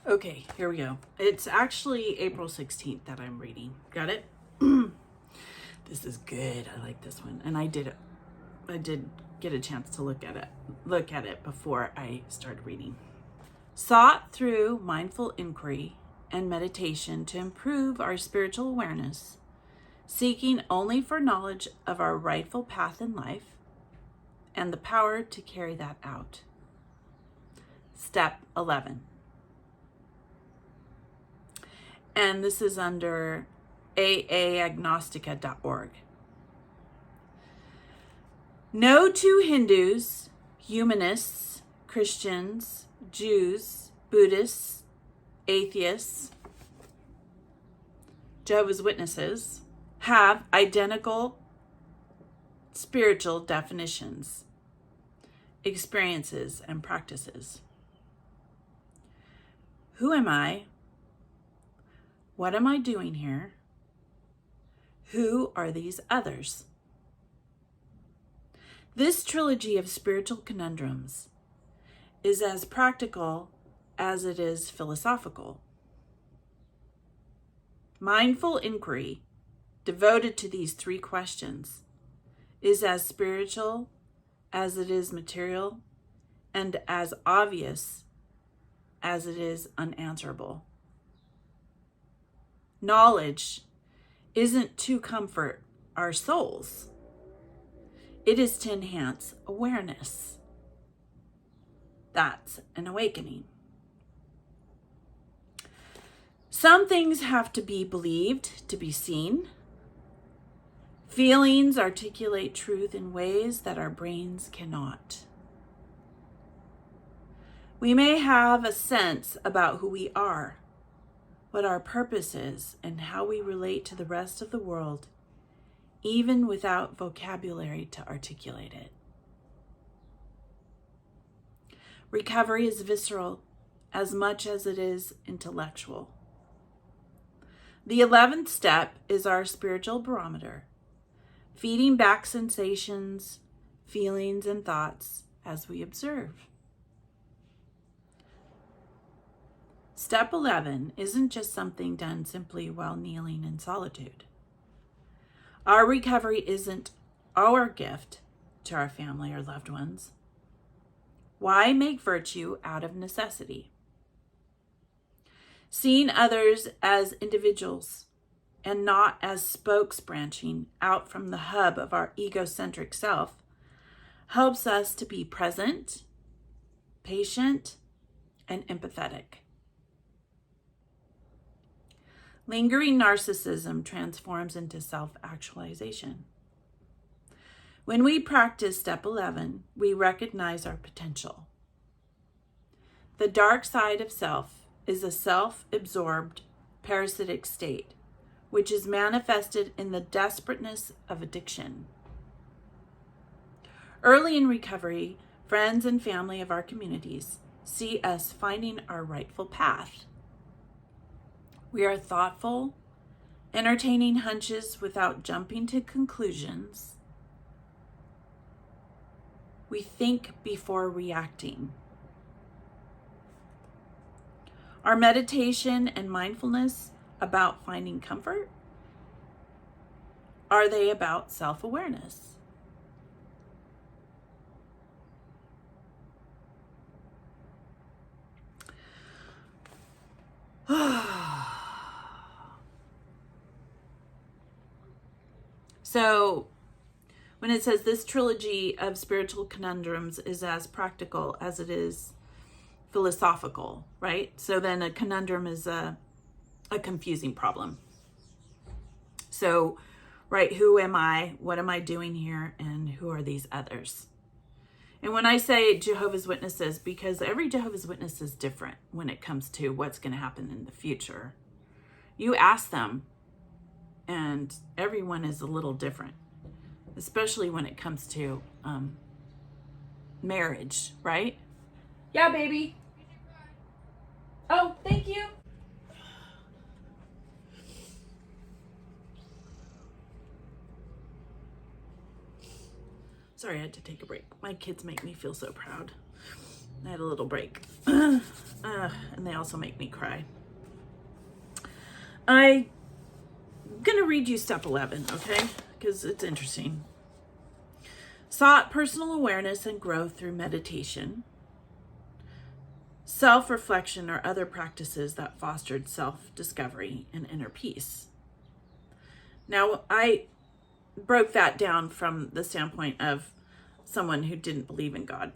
Okay, here we go. It's actually April 16th that I'm reading. Got it? This is good. I like this one. And I did get a chance to look at it before I started reading. Sought through mindful inquiry and meditation to improve our spiritual awareness, seeking only for knowledge of our rightful path in life and the power to carry that out. Step 11. And this is under aagnostica.org. No two Hindus, humanists, Christians, Jews, Buddhists, atheists, Jehovah's Witnesses have identical spiritual definitions, experiences, and practices. Who am I? What am I doing here? Who are these others? This trilogy of spiritual conundrums is as practical as it is philosophical. Mindful inquiry devoted to these three questions is as spiritual as it is material and as obvious as it is unanswerable. Knowledge isn't to comfort our souls. It is to enhance awareness. That's an awakening. Some things have to be believed to be seen. Feelings articulate truth in ways that our brains cannot. We may have a sense about who we are, what our purpose is, and how we relate to the rest of the world, even without vocabulary to articulate it. Recovery is visceral as much as it is intellectual. The 11th step is our spiritual barometer, feeding back sensations, feelings, and thoughts as we observe. Step 11 isn't just something done simply while kneeling in solitude. Our recovery isn't our gift to our family or loved ones. Why make virtue out of necessity? Seeing others as individuals and not as spokes branching out from the hub of our egocentric self helps us to be present, patient, and empathetic. Lingering narcissism transforms into self-actualization. When we practice step 11, we recognize our potential. The dark side of self is a self-absorbed parasitic state, which is manifested in the desperateness of addiction. Early in recovery, friends and family of our communities see us finding our rightful path. We are thoughtful, entertaining hunches without jumping to conclusions. We think before reacting. Are meditation and mindfulness about finding comfort? Are they about self-awareness? So, when it says this trilogy of spiritual conundrums is as practical as it is philosophical, right? So then a conundrum is a confusing problem. So, right, who am I? What am I doing here? And who are these others? And when I say Jehovah's Witnesses, because every Jehovah's Witness is different when it comes to what's going to happen in the future. You ask them, and everyone is a little different, especially when it comes to marriage, right? Yeah, baby. Oh, thank you. Sorry, I had to take a break. My kids make me feel so proud. I had a little break. And they also make me cry. I'm going to read you step 11, okay? Because it's interesting. Sought personal awareness and growth through meditation, self-reflection, or other practices that fostered self-discovery and inner peace. Now, I broke that down from the standpoint of someone who didn't believe in God.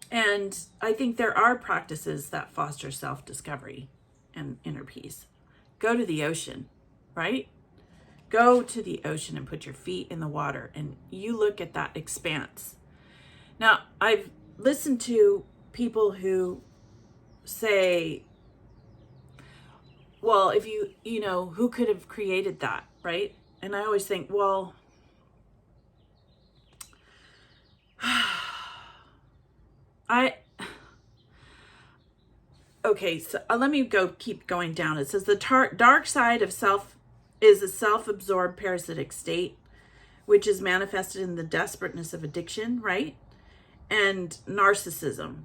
And I think there are practices that foster self-discovery and inner peace. Go to the ocean, right? Go to the ocean and put your feet in the water and you look at that expanse. Now, I've listened to people who say, well, if you know, who could have created that, right? And I always think, well, okay, so let me keep going down. It says the dark side of self is a self-absorbed parasitic state, which is manifested in the desperateness of addiction, right? And narcissism.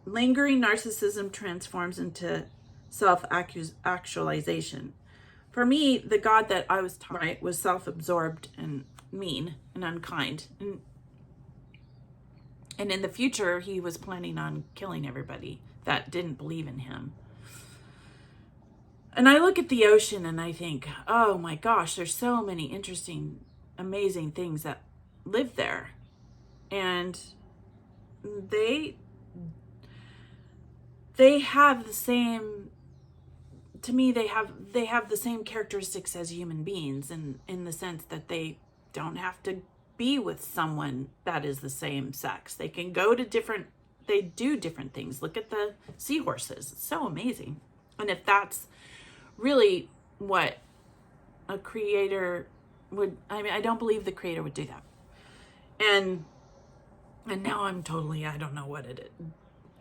Lingering narcissism transforms into self-actualization. For me, the God that I was taught, right, was self-absorbed and mean and unkind. And in the future, he was planning on killing everybody that didn't believe in him. And I look at the ocean and I think, oh my gosh, there's so many interesting, amazing things that live there. And they have the same, to me, they have the same characteristics as human beings in the sense that they don't have to be with someone that is the same sex. They can go to they do different things. Look at the seahorses. It's so amazing. And if that's really what a creator would, I don't believe the creator would do that. And now I'm totally, I don't know what it is.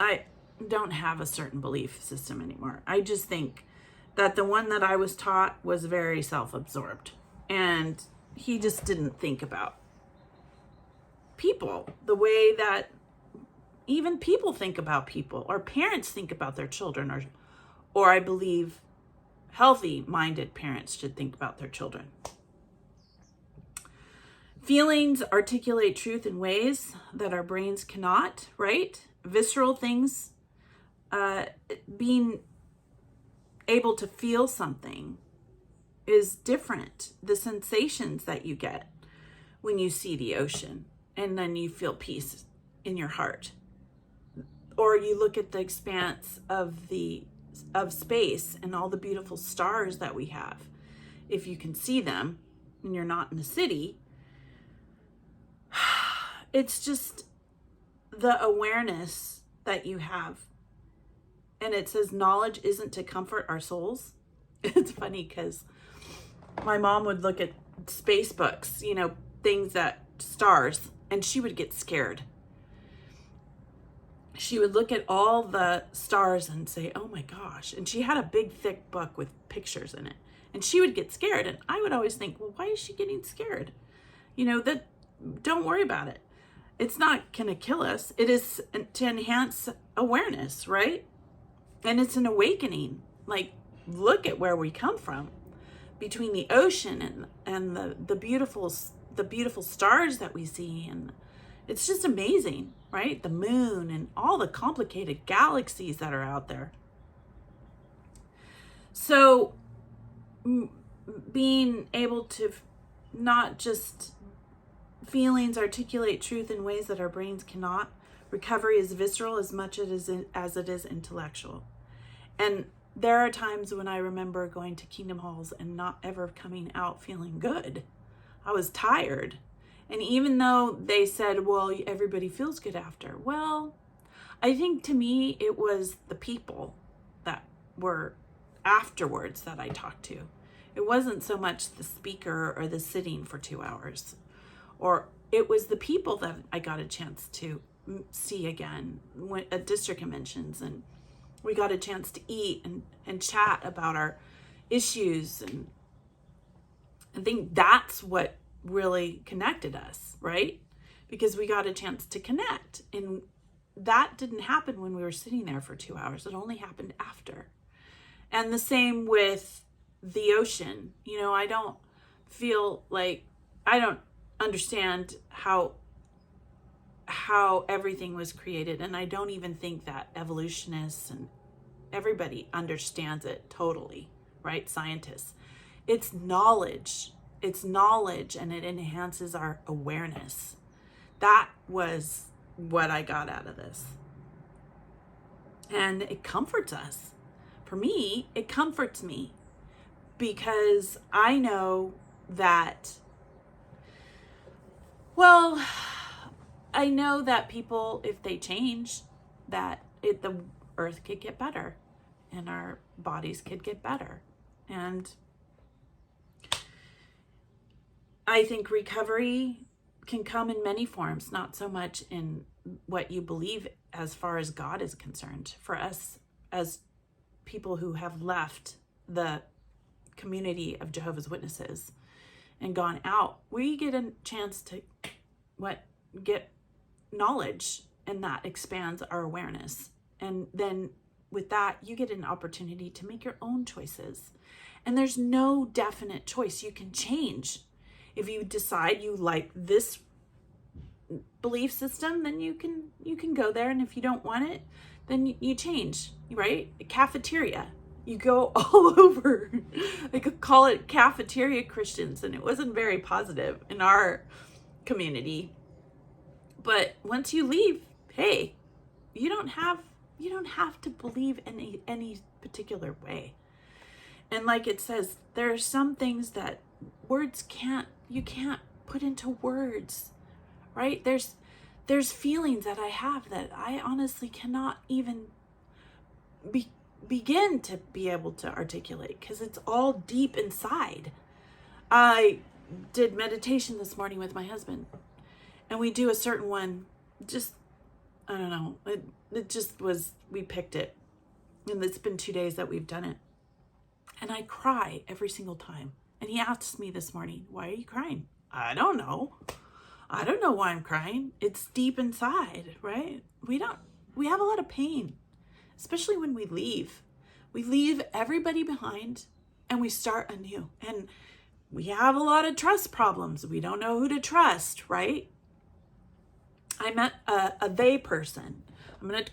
I don't have a certain belief system anymore. I just think that the one that I was taught was very self-absorbed. And he just didn't think about people the way that even people think about people, or parents think about their children, or I believe healthy-minded parents should think about their children. Feelings articulate truth in ways that our brains cannot, right? Visceral things, being able to feel something is different. The sensations that you get when you see the ocean and then you feel peace in your heart. Or you look at the expanse of space and all the beautiful stars that we have. If you can see them and you're not in a city, it's just the awareness that you have. And it says knowledge isn't to comfort our souls. It's funny because my mom would look at space books, stars, and she would get scared. She would look at all the stars and say, oh my gosh. And she had a big, thick book with pictures in it. And she would get scared. And I would always think, well, why is she getting scared? Don't worry about it. It's not going to kill us. It is to enhance awareness, right? And it's an awakening. Like, look at where we come from. Between the ocean and the beautiful stars that we see, and it's just amazing, right? The moon and all the complicated galaxies that are out there. So being able to not just feelings articulate truth in ways that our brains cannot. Recovery is visceral as much as it is intellectual. And there are times when I remember going to Kingdom Halls and not ever coming out feeling good. I was tired. And even though they said, well, everybody feels good after. Well, I think to me, it was the people that were afterwards that I talked to. It wasn't so much the speaker or the sitting for 2 hours. Or it was the people that I got a chance to see again at district conventions. And we got a chance to eat and chat about our issues. And I think that's what really connected us, right? because we got a chance to connect. And that didn't happen when we were sitting there for 2 hours. It only happened after. And the same with the ocean. You know, I don't understand how everything was created. And I don't even think that evolutionists and everybody understands it totally, right? Scientists. It's knowledge, and it enhances our awareness. That was what I got out of this. And it comforts us. For me, it comforts me because I know that, well, I know that people, if they change, that the earth could get better and our bodies could get better. And I think recovery can come in many forms, not so much in what you believe as far as God is concerned. For us as people who have left the community of Jehovah's Witnesses and gone out, we get a chance to get knowledge, and that expands our awareness. And then with that, you get an opportunity to make your own choices. And there's no definite choice. You can change. If you decide you like this belief system, then you can go there. And if you don't want it, then you change, right? A cafeteria. You go all over. They could call it cafeteria Christians, and it wasn't very positive in our community. But once you leave, hey, you don't have to believe in any particular way. And like it says, there are some things that you can't put into words, right? There's feelings that I have that I honestly cannot even begin to be able to articulate because it's all deep inside. I did meditation this morning with my husband, and we do a certain one, I don't know, it just was, we picked it, and it's been 2 days that we've done it. And I cry every single time. And he asked me this morning, why are you crying? I don't know why I'm crying. It's deep inside, right? We have a lot of pain, especially when we leave. We leave everybody behind and we start anew. And we have a lot of trust problems. We don't know who to trust, right? I met a they person. I'm going to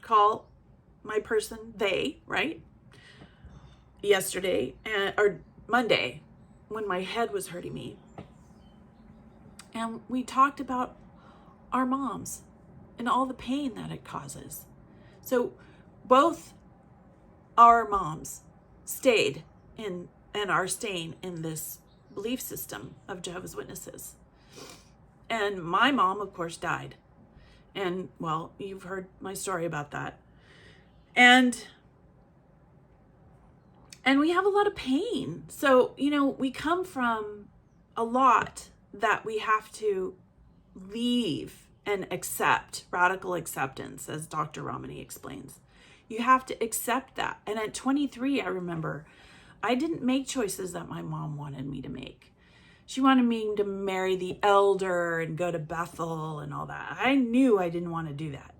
call my person they, right? Yesterday or Monday, when my head was hurting me. And we talked about our moms and all the pain that it causes. So both our moms stayed in and are staying in this belief system of Jehovah's Witnesses. And my mom, of course, died. And, well, you've heard my story about that. And we have a lot of pain. So, we come from a lot that we have to leave and accept, radical acceptance, as Dr. Romani explains. You have to accept that. And at 23, I remember, I didn't make choices that my mom wanted me to make. She wanted me to marry the elder and go to Bethel and all that. I knew I didn't want to do that.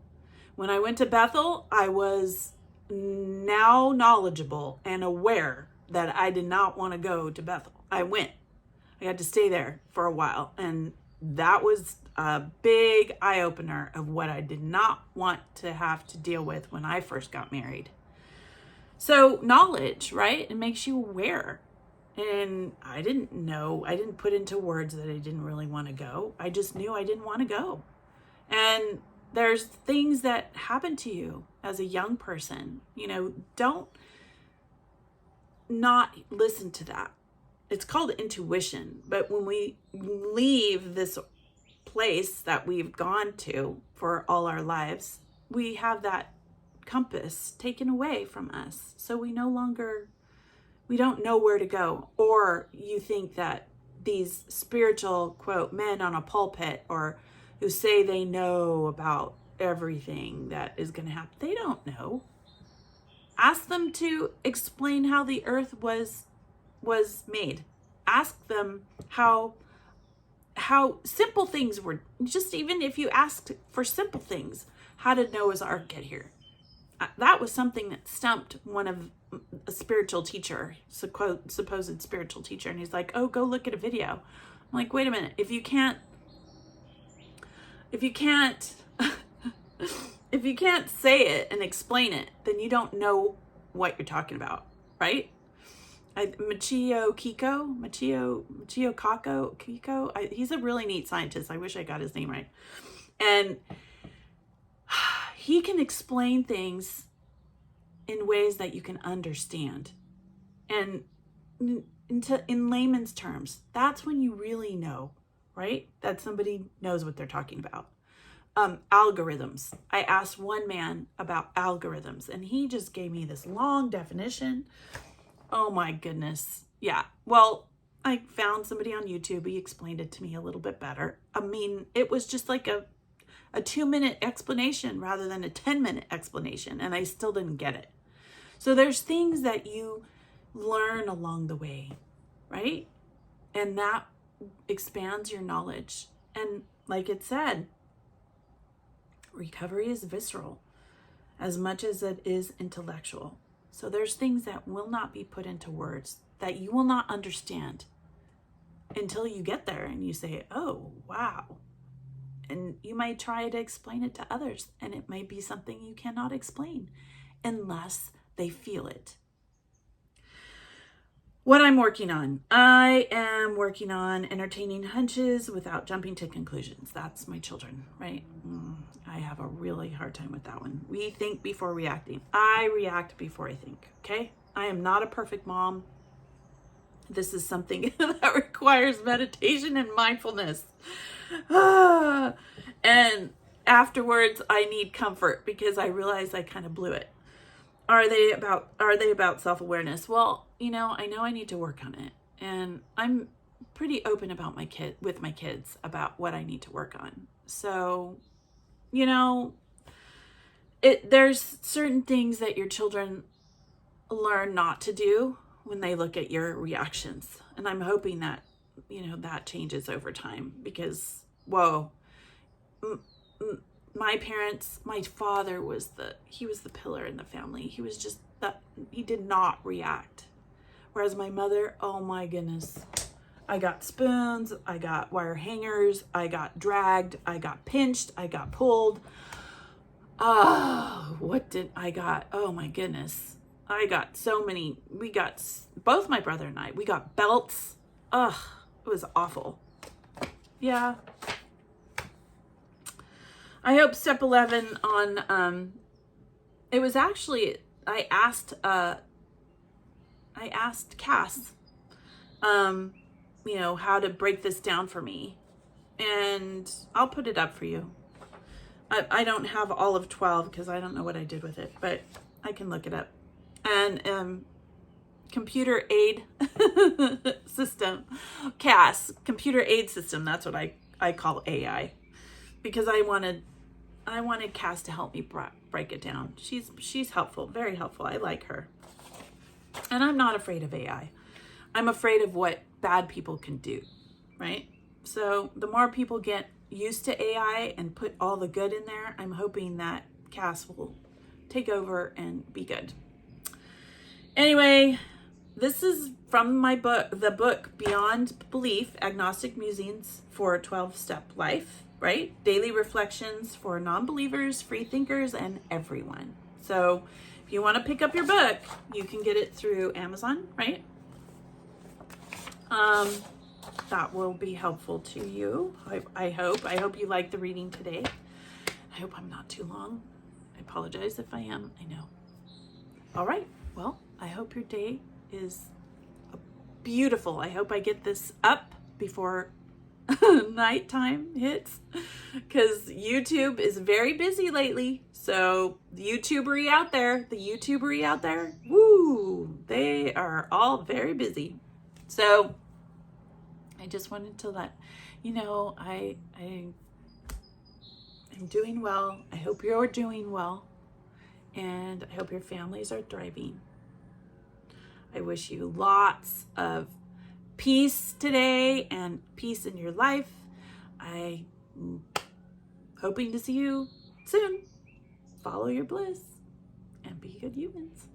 When I went to Bethel, I was now knowledgeable and aware that I did not want to go to Bethel. I went. I had to stay there for a while. And that was a big eye-opener of what I did not want to have to deal with when I first got married. So knowledge, right? It makes you aware. And I didn't put into words that I didn't really want to go. I just knew I didn't want to go. And there's things that happen to you as a young person. Don't not listen to that. It's called intuition. But when we leave this place that we've gone to for all our lives, we have that compass taken away from us. So we don't know where to go. Or you think that these spiritual, quote, men on a pulpit or who say they know about everything that is going to happen, they don't know. Ask them to explain how the earth was made. Ask them how how simple things were, just even if you asked for simple things, how did Noah's Ark get here? That was something that stumped one of a spiritual teacher, supposed spiritual teacher. And he's like, oh, go look at a video. I'm like, wait a minute. If you can't if you can't say it and explain it, then you don't know what you're talking about, right? Michio Kaku, he's a really neat scientist. I wish I got his name right. And he can explain things in ways that you can understand. And in layman's terms, that's when you really know, right? That somebody knows what they're talking about. Algorithms. I asked one man about algorithms, and he just gave me this long definition. Oh my goodness. Yeah. Well, I found somebody on YouTube. He explained it to me a little bit better. I mean, it was just like a 2-minute explanation rather than a 10-minute explanation, and I still didn't get it. So there's things that you learn along the way, right? And that expands your knowledge. And like it said, recovery is visceral as much as it is intellectual. So there's things that will not be put into words, that you will not understand until you get there and you say, oh, wow. And you might try to explain it to others, and it might be something you cannot explain unless they feel it. What I'm working on. I am working on entertaining hunches without jumping to conclusions. That's my children, right? I have a really hard time with that one. We think before reacting. I react before I think, okay? I am not a perfect mom. This is something that requires meditation and mindfulness. And afterwards, I need comfort because I realize I kind of blew it. Are they about self-awareness? Well, I know I need to work on it. And I'm pretty open about with my kids about what I need to work on. So, there's certain things that your children learn not to do when they look at your reactions. And I'm hoping that, that changes over time because, whoa, my parents, my father he was the pillar in the family. He was just he did not react. Whereas my mother, oh my goodness, I got spoons, I got wire hangers, I got dragged, I got pinched, I got pulled. Oh my goodness. I got so many, both my brother and I, we got belts. Ugh, it was awful. Yeah. I hope step 11 on, it was actually, I asked Cass, how to break this down for me, and I'll put it up for you. I don't have all of 12 because I don't know what I did with it, but I can look it up. And computer aid system, Cass, computer aid system. That's what I call AI, because I wanted Cass to help me break it down. She's helpful, very helpful. I like her. And I'm not afraid of AI. I'm afraid of what bad people can do, right? So the more people get used to AI and put all the good in there, I'm hoping that Cass will take over and be good. Anyway, this is from my book, the book Beyond Belief, Agnostic Musings for a 12-Step Life, right? Daily reflections for non-believers, free thinkers, and everyone. So if you want to pick up your book, you can get it through Amazon, right? That will be helpful to you. I hope you like the reading today. I hope I'm not too long. I apologize if I am. I know. All right. Well, I hope your day is beautiful. I hope I get this up before nighttime hits, because YouTube is very busy lately. So the YouTubery out there, woo, they are all very busy. So I just wanted to let you know I'm doing well. I hope you're doing well, and I hope your families are thriving. I wish you lots of peace today and peace in your life. I'm hoping to see you soon. Follow your bliss and be good humans.